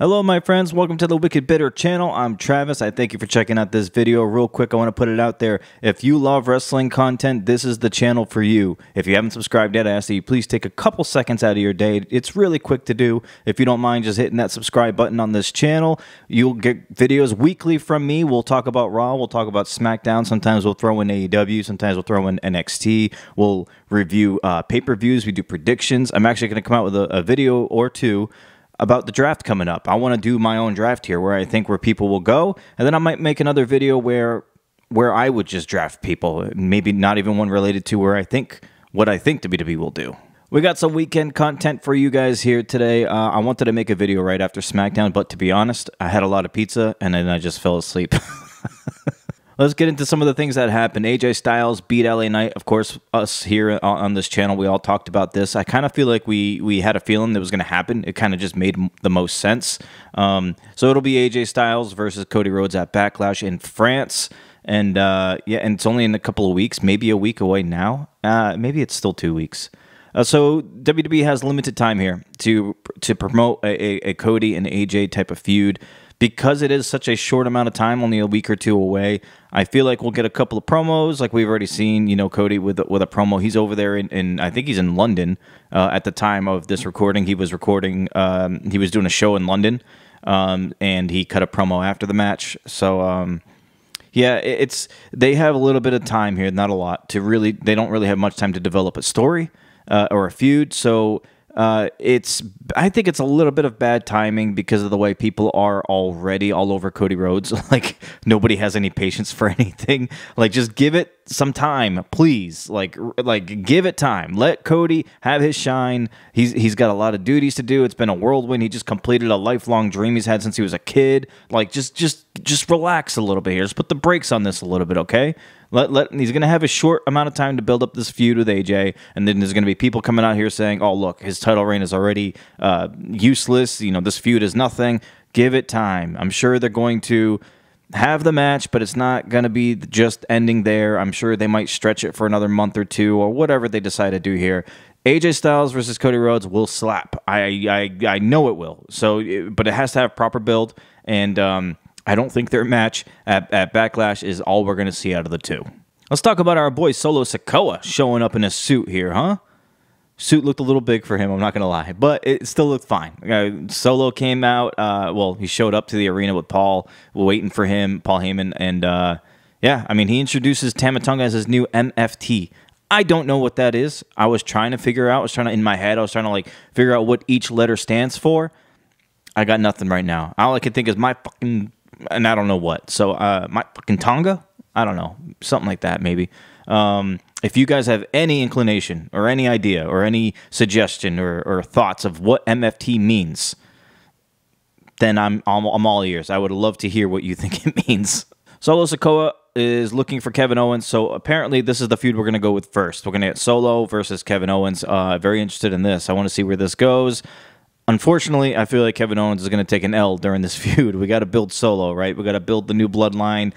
Hello my friends, welcome to the Wicked Bitter channel. I'm Travis. I thank you for checking out this video. Real quick, I want to put it out there. If you love wrestling content, this is the channel for you. If you haven't subscribed yet, I ask that you please take a couple seconds out of your day. It's really quick to do. If you don't mind just hitting that subscribe button on this channel, you'll get videos weekly from me. We'll talk about Raw, we'll talk about SmackDown. Sometimes we'll throw in AEW, sometimes we'll throw in NXT. We'll review pay-per-views, we do predictions. I'm actually going to come out with a video or two about the draft coming up. I want to do my own draft here where I think where people will go, and then I might make another video where I would just draft people, maybe not even one related to what I think WWE will do. We got some weekend content for you guys here today. I wanted to make a video right after SmackDown, but to be honest, I had a lot of pizza and then I just fell asleep. Let's get into some of the things that happened. AJ Styles beat LA Knight. Of course, us here on this channel, we all talked about this. I kind of feel like we had a feeling that was going to happen. It kind of just made the most sense. So it'll be AJ Styles versus Cody Rhodes at Backlash in France. And yeah, and it's only in a couple of weeks, maybe a week away now. Maybe it's still 2 weeks. So WWE has limited time here to promote a Cody and AJ type of feud. Because it is such a short amount of time, only a week or two away, I feel like we'll get a couple of promos like we've already seen, you know, Cody with a promo. He's over there in I think he's in London at the time of this recording. He was recording, he was doing a show in London, and he cut a promo after the match. So, yeah, they have a little bit of time here, not a lot, they don't really have much time to develop a story or a feud, so I think it's a little bit of bad timing because of the way people are already all over Cody Rhodes. Like, nobody has any patience for anything. Like, just give it some time, please. Like give it time. Let Cody have his shine. He's got a lot of duties to do. It's been a whirlwind. He just completed a lifelong dream he's had since he was a kid. Like, just relax a little bit here. Just put the brakes on this a little bit, okay? He's going to have a short amount of time to build up this feud with AJ, and then there's going to be people coming out here saying, oh, look, his title reign is already useless. You know, this feud is nothing. Give it time. I'm sure they're going to have the match, but it's not going to be just ending there. I'm sure they might stretch it for another month or two or whatever they decide to do here. AJ Styles versus Cody Rhodes will slap. I know it will. So, but it has to have proper build, and I don't think their match at Backlash is all we're going to see out of the two. Let's talk about our boy Solo Sikoa showing up in a suit here, huh? Suit looked a little big for him, I'm not going to lie, but it still looked fine. Solo came out, well, he showed up to the arena with Paul, waiting for him, Paul Heyman, and yeah, I mean, he introduces Tama Tonga as his new MFT. I don't know what that is. I was trying to figure out, in my head, I was trying to, like, figure out what each letter stands for. I got nothing right now. All I can think is my fucking... and I don't know what. So, my fucking Tonga? I don't know. Something like that, maybe. If you guys have any inclination or any idea or any suggestion or thoughts of what MFT means, then I'm all ears. I would love to hear what you think it means. Solo Sikoa is looking for Kevin Owens, so apparently this is the feud we're going to go with first. We're going to get Solo versus Kevin Owens. Very interested in this. I want to see where this goes. Unfortunately, I feel like Kevin Owens is going to take an L during this feud. We got to build Solo, right? We got to build the new bloodline.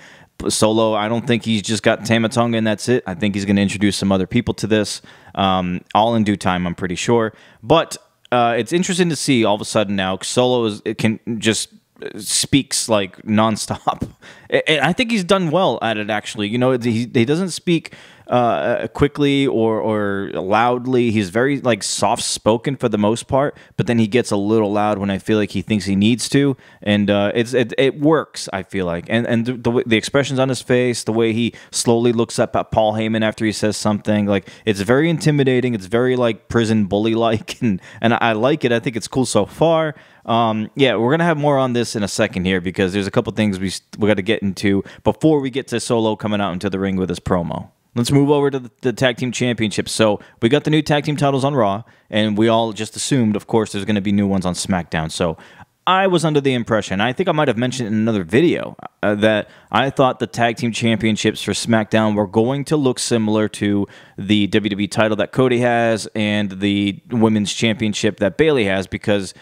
Solo, I don't think he's just got Tama Tonga and that's it. I think he's going to introduce some other people to this, all in due time, I'm pretty sure. But it's interesting to see all of a sudden now Solo can just speaks like nonstop. And I think he's done well at it, actually. You know, he doesn't speak quickly or loudly. He's very like soft spoken for the most part, but then he gets a little loud when I feel like he thinks he needs to, and it works. I feel like, and the expressions on his face, the way he slowly looks up at Paul Heyman after he says something, like it's very intimidating. It's very like prison bully like, and I like it. I think it's cool so far. Yeah, we're gonna have more on this in a second here because there's a couple things we got to get into before we get to Solo coming out into the ring with his promo. Let's move over to the Tag Team Championships. So we got the new Tag Team titles on Raw, and we all just assumed, of course, there's going to be new ones on SmackDown. So I was under the impression, I think I might have mentioned in another video, that I thought the Tag Team Championships for SmackDown were going to look similar to the WWE title that Cody has and the Women's Championship that Bayley has, because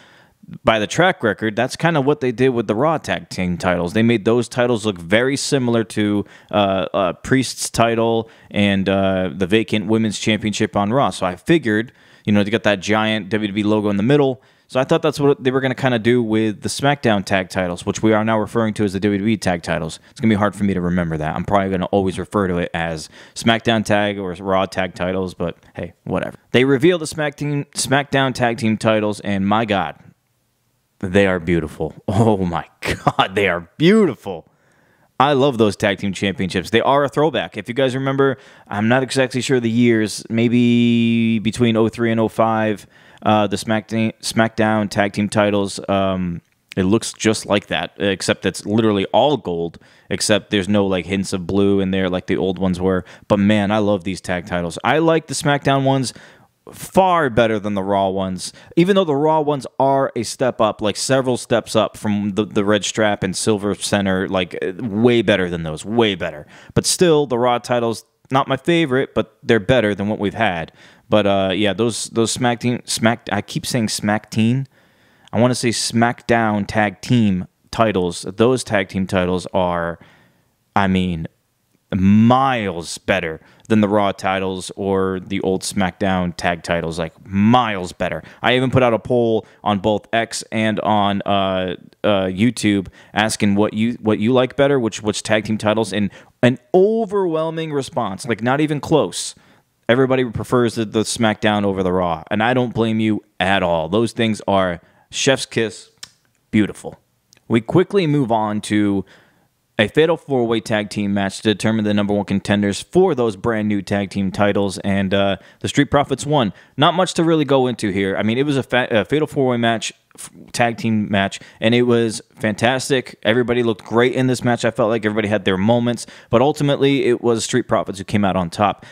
by the track record, that's kind of what they did with the Raw Tag Team titles. They made those titles look very similar to Priest's title and the vacant Women's Championship on Raw. So I figured, you know, they got that giant WWE logo in the middle. So I thought that's what they were going to kind of do with the SmackDown tag titles, which we are now referring to as the WWE tag titles. It's going to be hard for me to remember that. I'm probably going to always refer to it as SmackDown tag or Raw tag titles, but hey, whatever. They revealed the SmackDown tag team titles, and my God, they are beautiful. Oh my God, they are beautiful. I love those tag team championships. They are a throwback. If you guys remember, I'm not exactly sure the years, maybe between 03 and 05, the SmackDown tag team titles, it looks just like that, except it's literally all gold, except there's no like hints of blue in there like the old ones were. But man, I love these tag titles. I like the SmackDown ones far better than the Raw ones, even though the Raw ones are a step up, like several steps up from the red strap and silver center, like way better than those, way better. But still, the Raw titles, not my favorite, but they're better than what we've had. But yeah, those I keep saying SmackTeam. I want to say SmackDown tag team titles. Those tag team titles are, I mean, miles better than the Raw titles or the old SmackDown tag titles, like miles better. I even put out a poll on both X and on YouTube asking what you like better, which tag team titles, and an overwhelming response, like not even close. Everybody prefers the SmackDown over the Raw, and I don't blame you at all. Those things are chef's kiss, beautiful. We quickly move on to a fatal four-way tag team match to determine the number one contenders for those brand new tag team titles, and the Street Profits won. Not much to really go into here. I mean, it was a fatal four-way match, tag team match, and it was fantastic. Everybody looked great in this match. I felt like everybody had their moments, but ultimately it was Street Profits who came out on top.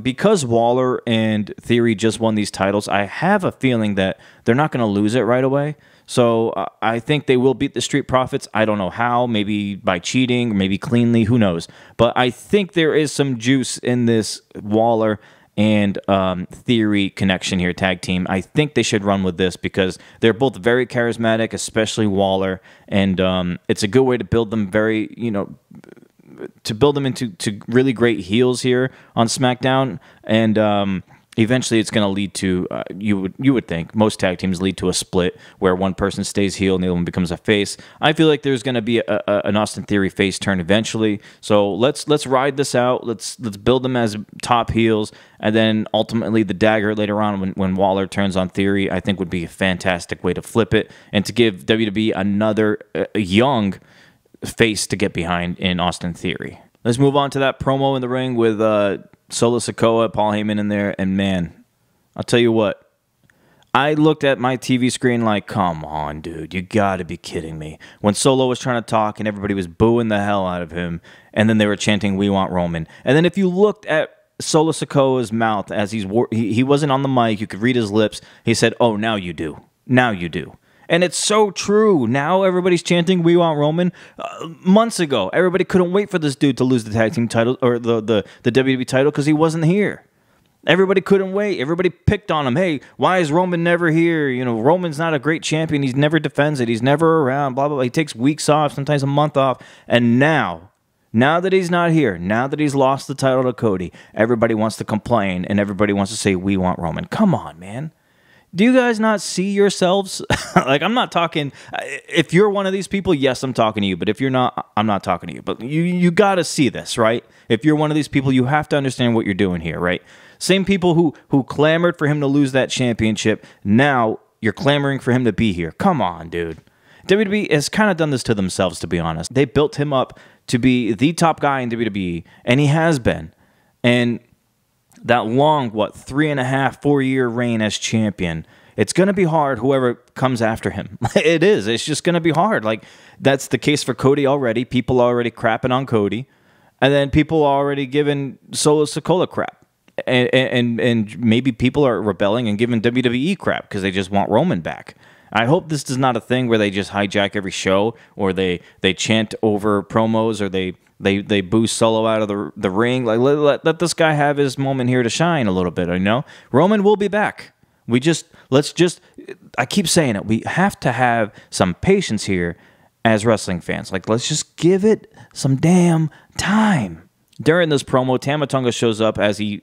Because Waller and Theory just won these titles, I have a feeling that they're not going to lose it right away. So I think they will beat the Street Profits. I don't know how, maybe by cheating, maybe cleanly, who knows. But I think there is some juice in this Waller and Theory connection here, tag team. I think they should run with this because they're both very charismatic, especially Waller, and it's a good way to build them to build them into really great heels here on SmackDown, and eventually it's going to lead to, you would think, most tag teams lead to a split where one person stays heel and the other one becomes a face. I feel like there's going to be an Austin Theory face turn eventually. So let's ride this out. Let's build them as top heels, and then ultimately the dagger later on when Waller turns on Theory, I think would be a fantastic way to flip it and to give WWE another young face to get behind in Austin Theory. Let's move on to that promo in the ring with Solo Sikoa, Paul Heyman in there, and man, I'll tell you what, I looked at my TV screen like, come on, dude, you gotta be kidding me. When Solo was trying to talk and everybody was booing the hell out of him, and then they were chanting, "We want Roman." And then if you looked at Solo Sikoa's mouth as he wasn't on the mic, you could read his lips, he said, "Oh, now you do. Now you do." And it's so true. Now everybody's chanting, "We want Roman." Months ago, everybody couldn't wait for this dude to lose the tag team title or the WWE title because he wasn't here. Everybody couldn't wait. Everybody picked on him. Hey, why is Roman never here? You know, Roman's not a great champion. He never defends it. He's never around, blah, blah, blah. He takes weeks off, sometimes a month off. And now that he's not here, now that he's lost the title to Cody, everybody wants to complain and everybody wants to say, "We want Roman." Come on, man. Do you guys not see yourselves? Like, I'm not talking, if you're one of these people, yes, I'm talking to you. But if you're not, I'm not talking to you. But you got to see this, right? If you're one of these people, you have to understand what you're doing here, right? Same people who clamored for him to lose that championship, now you're clamoring for him to be here. Come on, dude. WWE has kind of done this to themselves, to be honest. They built him up to be the top guy in WWE, and he has been. And that long, 3.5, 4-year reign as champion, it's going to be hard whoever comes after him. It is. It's just going to be hard. Like, that's the case for Cody already. People are already crapping on Cody. And then people are already giving Solo Sikoa crap. And maybe people are rebelling and giving WWE crap because they just want Roman back. I hope this is not a thing where they just hijack every show or they chant over promos or they boo Solo out of the ring. Like, let this guy have his moment here to shine a little bit, you know? Roman will be back. I keep saying it, we have to have some patience here as wrestling fans. Like, let's just give it some damn time. During this promo, Tama Tonga shows up as he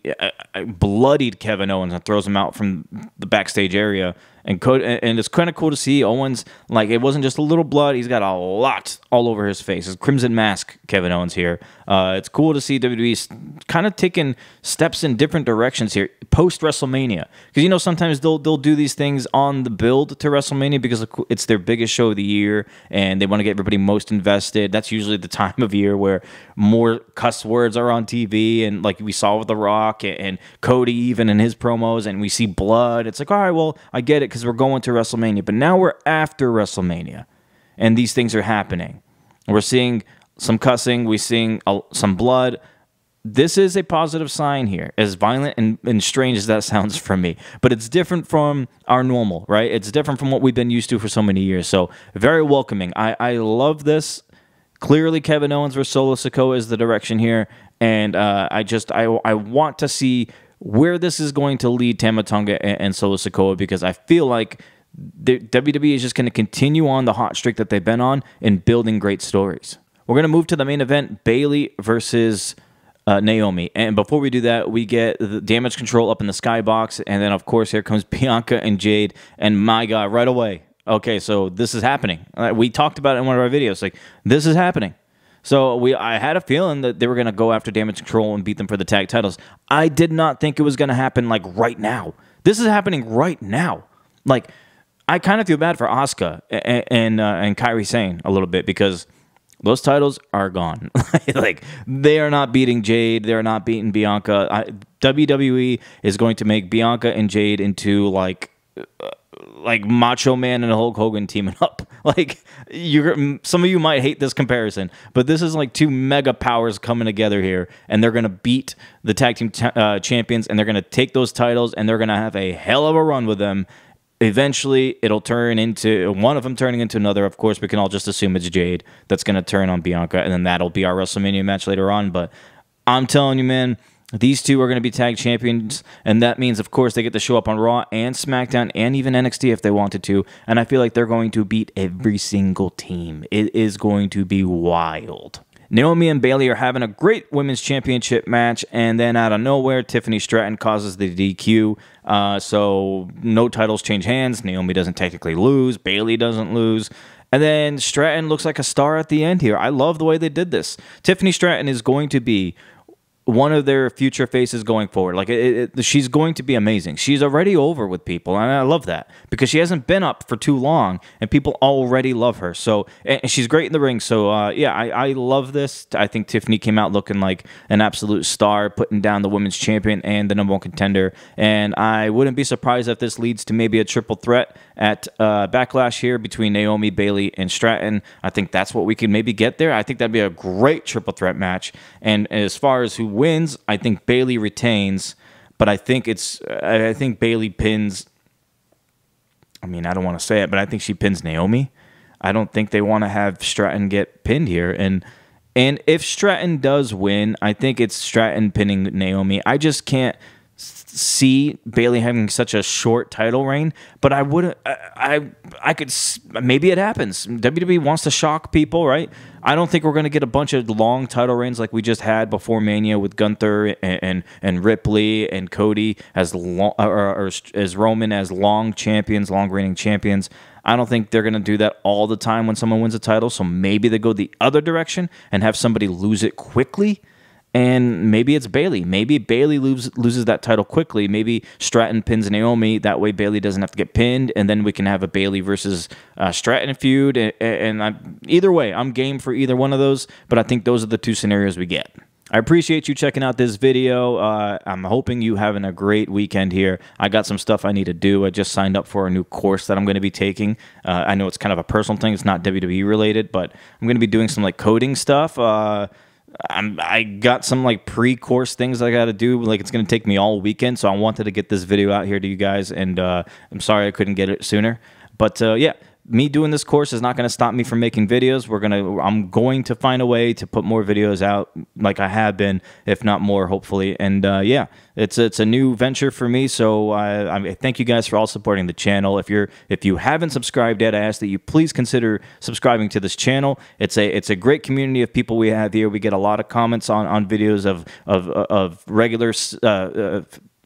bloodied Kevin Owens and throws him out from the backstage area. And it's kind of cool to see Owens, like, it wasn't just a little blood. He's got a lot all over his face. His crimson mask, Kevin Owens here. It's cool to see WWE kind of taking steps in different directions here post-WrestleMania. Because, you know, sometimes they'll do these things on the build to WrestleMania because it's their biggest show of the year, and they want to get everybody most invested. That's usually the time of year where more cuss words are on TV, and like we saw with The Rock and Cody even in his promos, and we see blood. It's like, all right, well, I get it because we're going to WrestleMania. But now we're after WrestleMania, and these things are happening. We're seeing some cussing. We're seeing some blood. This is a positive sign here, as violent and strange as that sounds from me. But it's different from our normal, right? It's different from what we've been used to for so many years. So very welcoming. I love this. Clearly, Kevin Owens versus Solo Sikoa is the direction here. And I want to see where this is going to lead Tama Tonga and Solo Sikoa, because I feel like WWE is just going to continue on the hot streak that they've been on in building great stories. We're going to move to the main event, Bayley versus Naomi. And before we do that, we get the Damage Control up in the skybox, and then, of course, here comes Bianca and Jade, and my God, right away, okay, so this is happening. We talked about it in one of our videos, like, this is happening. So I had a feeling that they were going to go after Damage Control and beat them for the tag titles. I did not think it was going to happen, like, right now. This is happening right now. Like, I kind of feel bad for Asuka and Kairi Sane a little bit, because those titles are gone. Like, they are not beating Jade. They're not beating Bianca. WWE is going to make Bianca and Jade into, like Macho Man and Hulk Hogan teaming up. Like, some of you might hate this comparison, but this is like two mega powers coming together here, and they're going to beat the tag team champions, and they're going to take those titles, and they're going to have a hell of a run with them. Eventually, it'll turn into one of them turning into another. Of course, we can all just assume it's Jade that's going to turn on Bianca, and then that'll be our WrestleMania match later on. But I'm telling you, man, these two are going to be tag champions, and that means, of course, they get to show up on Raw and SmackDown and even NXT if they wanted to, and I feel like they're going to beat every single team. It is going to be wild. Naomi and Bayley are having a great women's championship match, and then out of nowhere, Tiffany Stratton causes the DQ. So no titles change hands. Naomi doesn't technically lose. Bayley doesn't lose. And then Stratton looks like a star at the end here. I love the way they did this. Tiffany Stratton is going to be one of their future faces going forward. Like, she's going to be amazing. She's already over with people, and I love that, because she hasn't been up for too long, and people already love her. So, and she's great in the ring. So, yeah, I love this. I think Tiffany came out looking like an absolute star, putting down the women's champion and the number one contender. And I wouldn't be surprised if this leads to maybe a triple threat at Backlash here between Naomi, Bayley, and Stratton. I think that's what we can maybe get there. I think that'd be a great triple threat match. And as far as who wins, I think Bayley retains, but I think Bayley pins. I mean, I don't want to say it, but I think she pins Naomi. I don't think they want to have Stratton get pinned here, and if Stratton does win, I think it's Stratton pinning Naomi. I just can't see Bayley having such a short title reign, but I wouldn't. I could, maybe it happens. WWE wants to shock people, right? I don't think we're going to get a bunch of long title reigns like we just had before Mania with Gunther and Ripley and Cody as long, or as Roman as long champions, long reigning champions. I don't think they're going to do that all the time when someone wins a title. So maybe they go the other direction and have somebody lose it quickly. And maybe it's Bayley. Maybe Bayley loses that title quickly. Maybe Stratton pins Naomi. That way Bayley doesn't have to get pinned. And then we can have a Bayley versus Stratton feud. Either way, I'm game for either one of those. But I think those are the two scenarios we get. I appreciate you checking out this video. I'm hoping you having a great weekend here. I got some stuff I need to do. I just signed up for a new course that I'm going to be taking. I know it's kind of a personal thing. It's not WWE related. But I'm going to be doing some like coding stuff. I got some like pre-course things I got to do. Like, it's going to take me all weekend, so I wanted to get this video out here to you guys, and I'm sorry I couldn't get it sooner. But yeah, me doing this course is not going to stop me from making videos. I'm going to find a way to put more videos out like I have been, if not more, hopefully. And yeah, it's a new venture for me. So I thank you guys for all supporting the channel. If you haven't subscribed yet, I ask that you please consider subscribing to this channel. It's a great community of people we have here. We get a lot of comments on videos of regular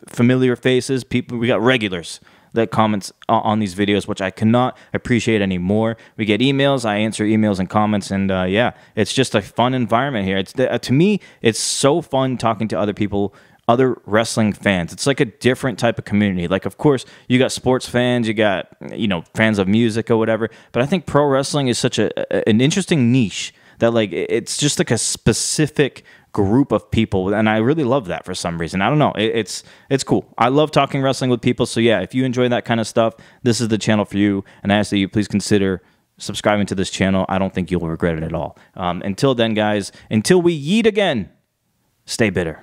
familiar faces. People, we got regulars. that comments on these videos, which I cannot appreciate anymore. We get emails, I answer emails and comments, and yeah, it's just a fun environment here. It's to me, it's so fun talking to other people, other wrestling fans. It's like a different type of community. Like, of course, you got sports fans, you got, you know, fans of music or whatever, but I think pro wrestling is such an interesting niche that, like, it's just like a specific group of people, and I really love that for some reason. I don't know. It's cool. I love talking wrestling with people, so yeah, if you enjoy that kind of stuff, this is the channel for you, and I ask that you please consider subscribing to this channel. I don't think you'll regret it at all. Until then, guys, until we yeet again, stay bitter.